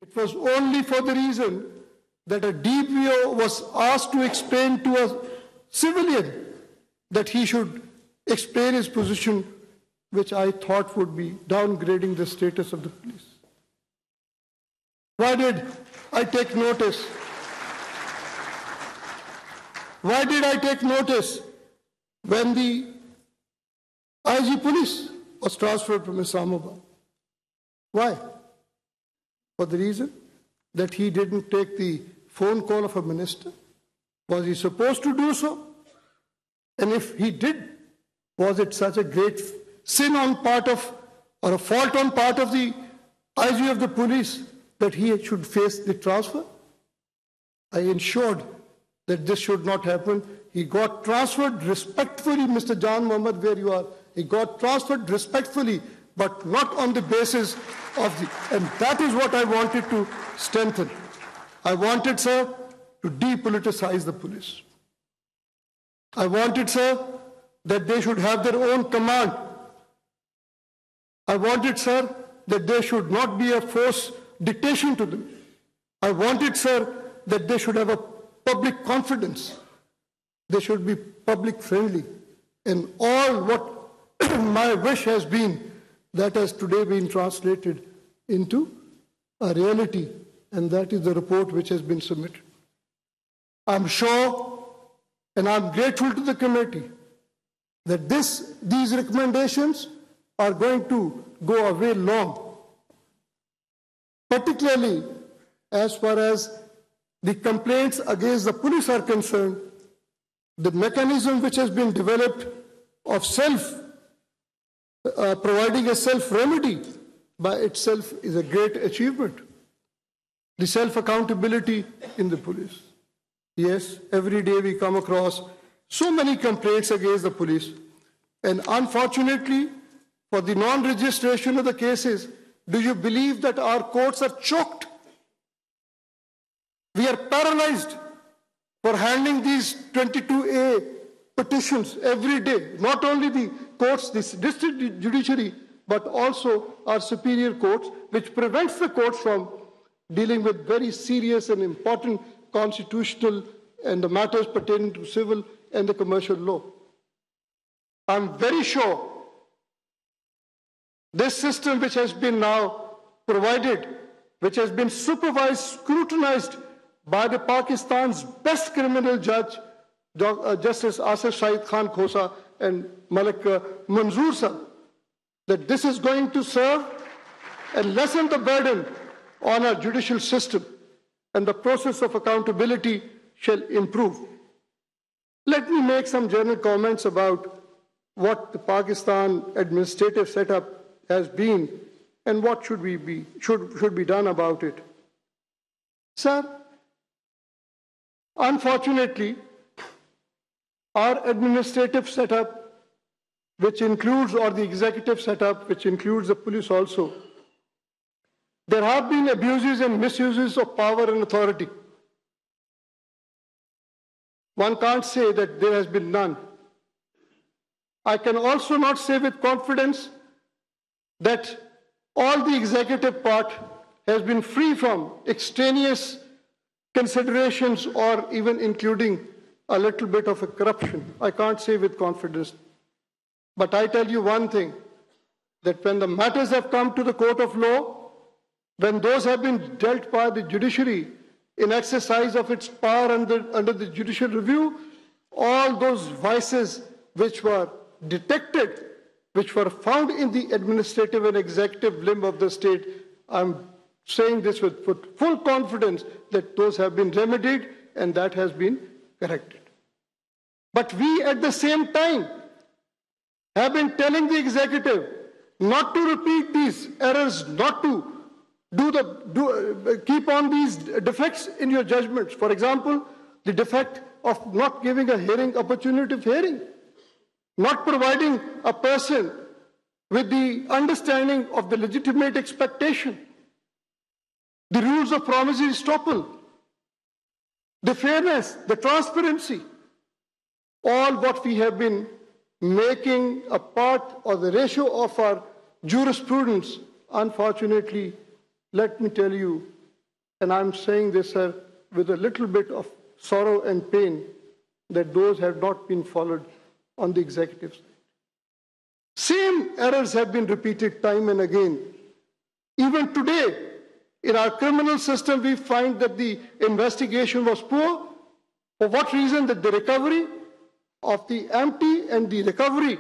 It was only for the reason that a DPO was asked to explain to a civilian that he should explain his position, which I thought would be downgrading the status of the police. Why did I take notice? Why did I take notice when the IG police was transferred from Islamabad? Why? For the reason that he didn't take the phone call of a minister. Was he supposed to do so? And if he did, was it such a great sin on part of, or a fault on part of the IG of the police that he should face the transfer? I ensured that this should not happen. He got transferred respectfully, Mr. Jan Mohammed, where you are. He got transferred respectfully, but not on the basis of the... And that is what I wanted to strengthen. I wanted, sir, to depoliticize the police. I wanted, sir, that they should have their own command. I wanted, sir, that there should not be a forced dictation to them. I wanted, sir, that they should have a public confidence. They should be public friendly. And all what my wish has been, that has today been translated into a reality, and that is the report which has been submitted. I'm sure, and I'm grateful to the committee, that these recommendations are going to go a way long, particularly as far as the complaints against the police are concerned. The mechanism which has been developed of providing a self-remedy by itself is a great achievement. The self-accountability in the police. Yes, every day we come across so many complaints against the police. And unfortunately, for the non-registration of the cases, do you believe that our courts are choked? We are paralyzed for handling these 22A petitions every day. Not only the courts, the district judiciary, but also our superior courts, which prevents the courts from dealing with very serious and important constitutional and the matters pertaining to civil and the commercial law. I'm very sure this system which has been now provided, which has been supervised, scrutinized by the Pakistan's best criminal judge, Justice Asif Saeed Khan Khosa and Malik Manzoor Sir, that this is going to serve and lessen the burden on our judicial system, and the process of accountability shall improve. Let me make some general comments about what the Pakistan administrative setup has been and what should be done about it. Sir, unfortunately, our administrative setup, which includes, or the executive setup, which includes the police also, there have been abuses and misuses of power and authority. One can't say that there has been none. I can also not say with confidence that all the executive part has been free from extraneous considerations or even including a little bit of a corruption. I can't say with confidence. But I tell you one thing, that when the matters have come to the court of law, when those have been dealt by the judiciary in exercise of its power under the judicial review, all those vices which were detected, which were found in the administrative and executive limb of the state, I'm saying this with full confidence that those have been remedied and that has been corrected. But we at the same time have been telling the executive not to repeat these errors, not to keep on these defects in your judgments. For example, the defect of not giving a hearing, opportunity of hearing, not providing a person with the understanding of the legitimate expectation, the rules of promissory estoppel, the fairness, the transparency, all what we have been making a part or the ratio of our jurisprudence. Unfortunately, let me tell you, And I'm saying this, sir, with a little bit of sorrow and pain that those have not been followed on the executive side. Same errors have been repeated time and again. Even today, in our criminal system, we find that the investigation was poor. For what reason? That the recovery of the empty and the recovery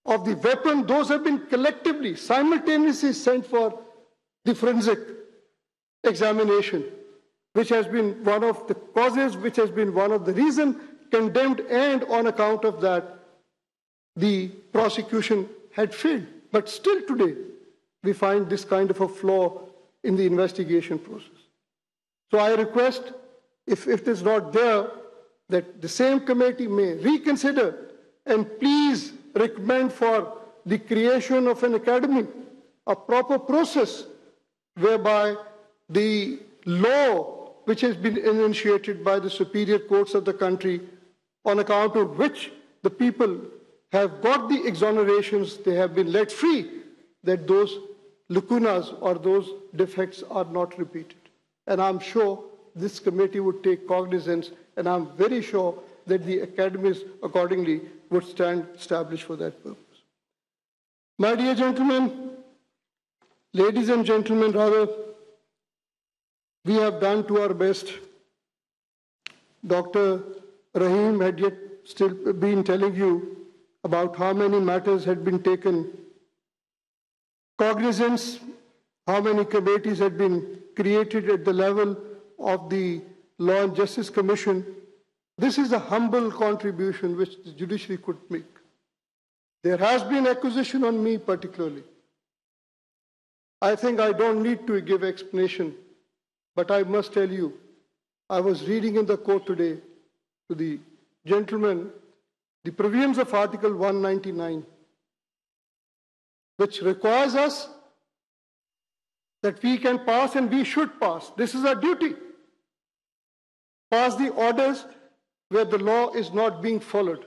of the weapon, those have been collectively, simultaneously sent for the forensic examination, which has been one of the causes, which has been one of the reasons condemned, and on account of that, the prosecution had failed. But still today, we find this kind of a flaw in the investigation process. So I request, if it is not there, that the same committee may reconsider and please recommend for the creation of an academy, a proper process whereby the law which has been initiated by the superior courts of the country, on account of which the people have got the exonerations, they have been let free, that those lacunas or those defects are not repeated. And I'm sure this committee would take cognizance, and I'm very sure that the academies accordingly would stand established for that purpose. My dear gentlemen, ladies and gentlemen, rather, we have done to our best. Dr. Rahim had yet still been telling you about how many matters had been taken cognizance, how many committees had been created at the level of the Law and Justice Commission. This is a humble contribution which the judiciary could make. There has been accusation on me particularly. I think I don't need to give explanation, but I must tell you, I was reading in the court today to the gentleman the provisions of Article 199, which requires us that we can pass and we should pass. This is our duty. Pass the orders where the law is not being followed.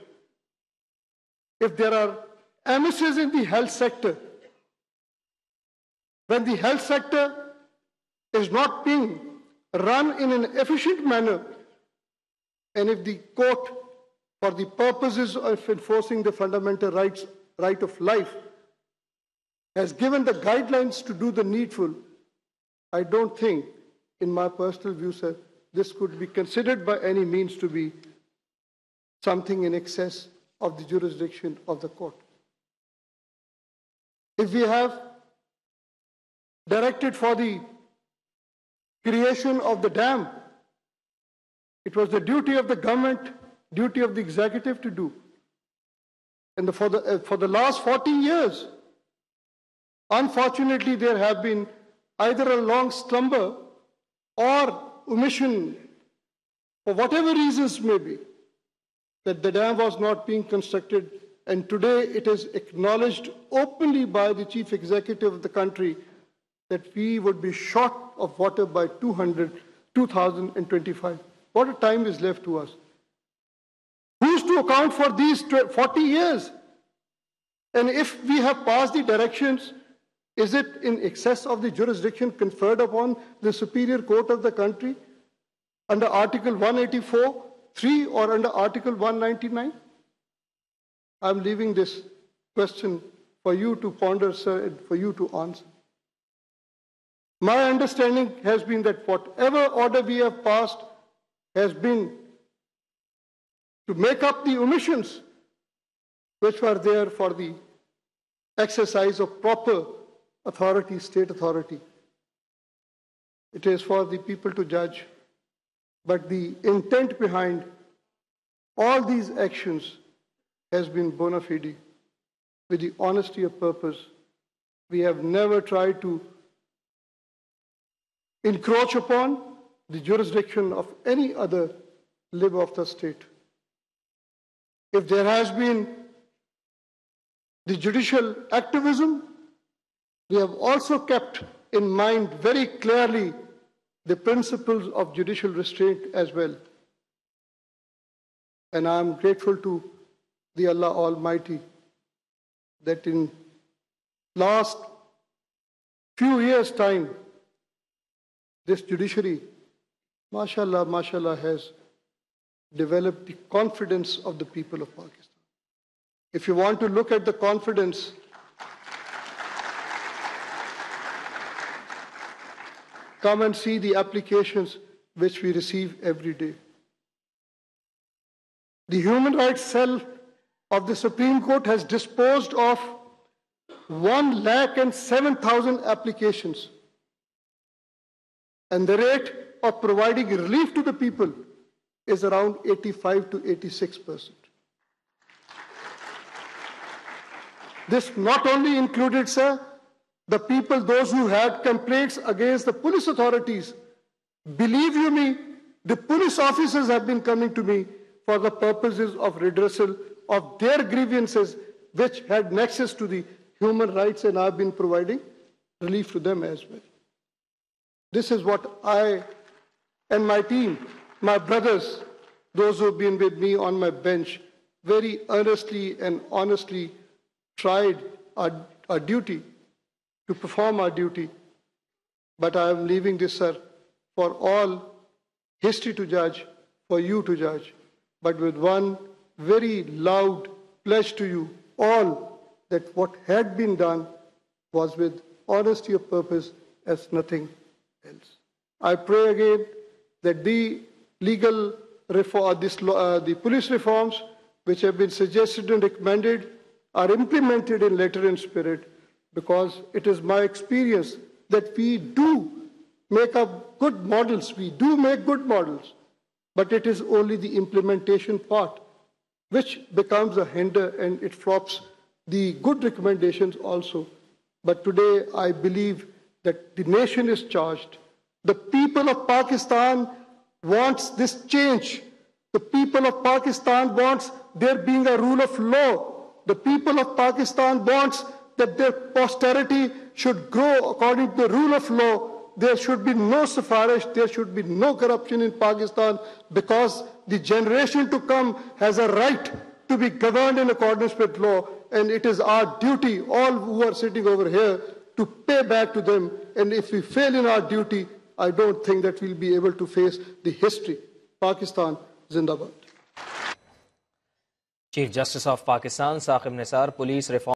If there are emissaries in the health sector, when the health sector is not being run in an efficient manner, and if the court, for the purposes of enforcing the fundamental right of life, has given the guidelines to do the needful, I don't think, in my personal view, sir, this could be considered by any means to be something in excess of the jurisdiction of the court. If we have directed for the creation of the dam, it was the duty of the government, duty of the executive to do. And for the last 40 years, unfortunately, there have been either a long slumber or omission, for whatever reasons may be, that the dam was not being constructed. And today it is acknowledged openly by the chief executive of the country that we would be short of water by 2025. What a time is left to us. Who's to account for these 40 years? And if we have passed the directions, is it in excess of the jurisdiction conferred upon the superior court of the country under Article 184(3) or under Article 199? I'm leaving this question for you to ponder, sir, and for you to answer. My understanding has been that whatever order we have passed has been to make up the omissions which were there for the exercise of proper authority, state authority. It is for the people to judge, but the intent behind all these actions has been bona fide, with the honesty of purpose. We have never tried to encroach upon the jurisdiction of any other limb of the state. If there has been the judicial activism, we have also kept in mind very clearly the principles of judicial restraint as well. And I am grateful to the Allah Almighty that in last few years' time, this judiciary, mashallah, mashallah, has developed the confidence of the people of Pakistan. If you want to look at the confidence, come and see the applications which we receive every day. The Human Rights Cell of the Supreme Court has disposed of 107,000 applications. And the rate of providing relief to the people is around 85 to 86%. This not only included, sir, the people, those who had complaints against the police authorities. Believe you me, the police officers have been coming to me for the purposes of redressal of their grievances which had nexus to the human rights, and I've been providing relief to them as well. This is what I and my team, my brothers, those who have been with me on my bench, very earnestly and honestly tried our duty, to perform our duty. But I am leaving this, sir, for all history to judge, for you to judge, but with one very loud pledge to you all that what had been done was with honesty of purpose as nothing else. I pray again that the legal reform, the police reforms which have been suggested and recommended are implemented in letter and spirit, because it is my experience that we do make up good models, we do make good models, but it is only the implementation part which becomes a hinder and it flops the good recommendations also. But today I believe that the nation is charged. The people of Pakistan wants this change. The people of Pakistan wants there being a rule of law. The people of Pakistan wants that their posterity should grow according to the rule of law. There should be no safarish, there should be no corruption in Pakistan, because the generation to come has a right to be governed in accordance with law, and it is our duty, all who are sitting over here, to pay back to them. And if we fail in our duty, I don't think that we'll be able to face the history. Pakistan Zindabad. Chief Justice of Pakistan, Saqib Nisar, police reform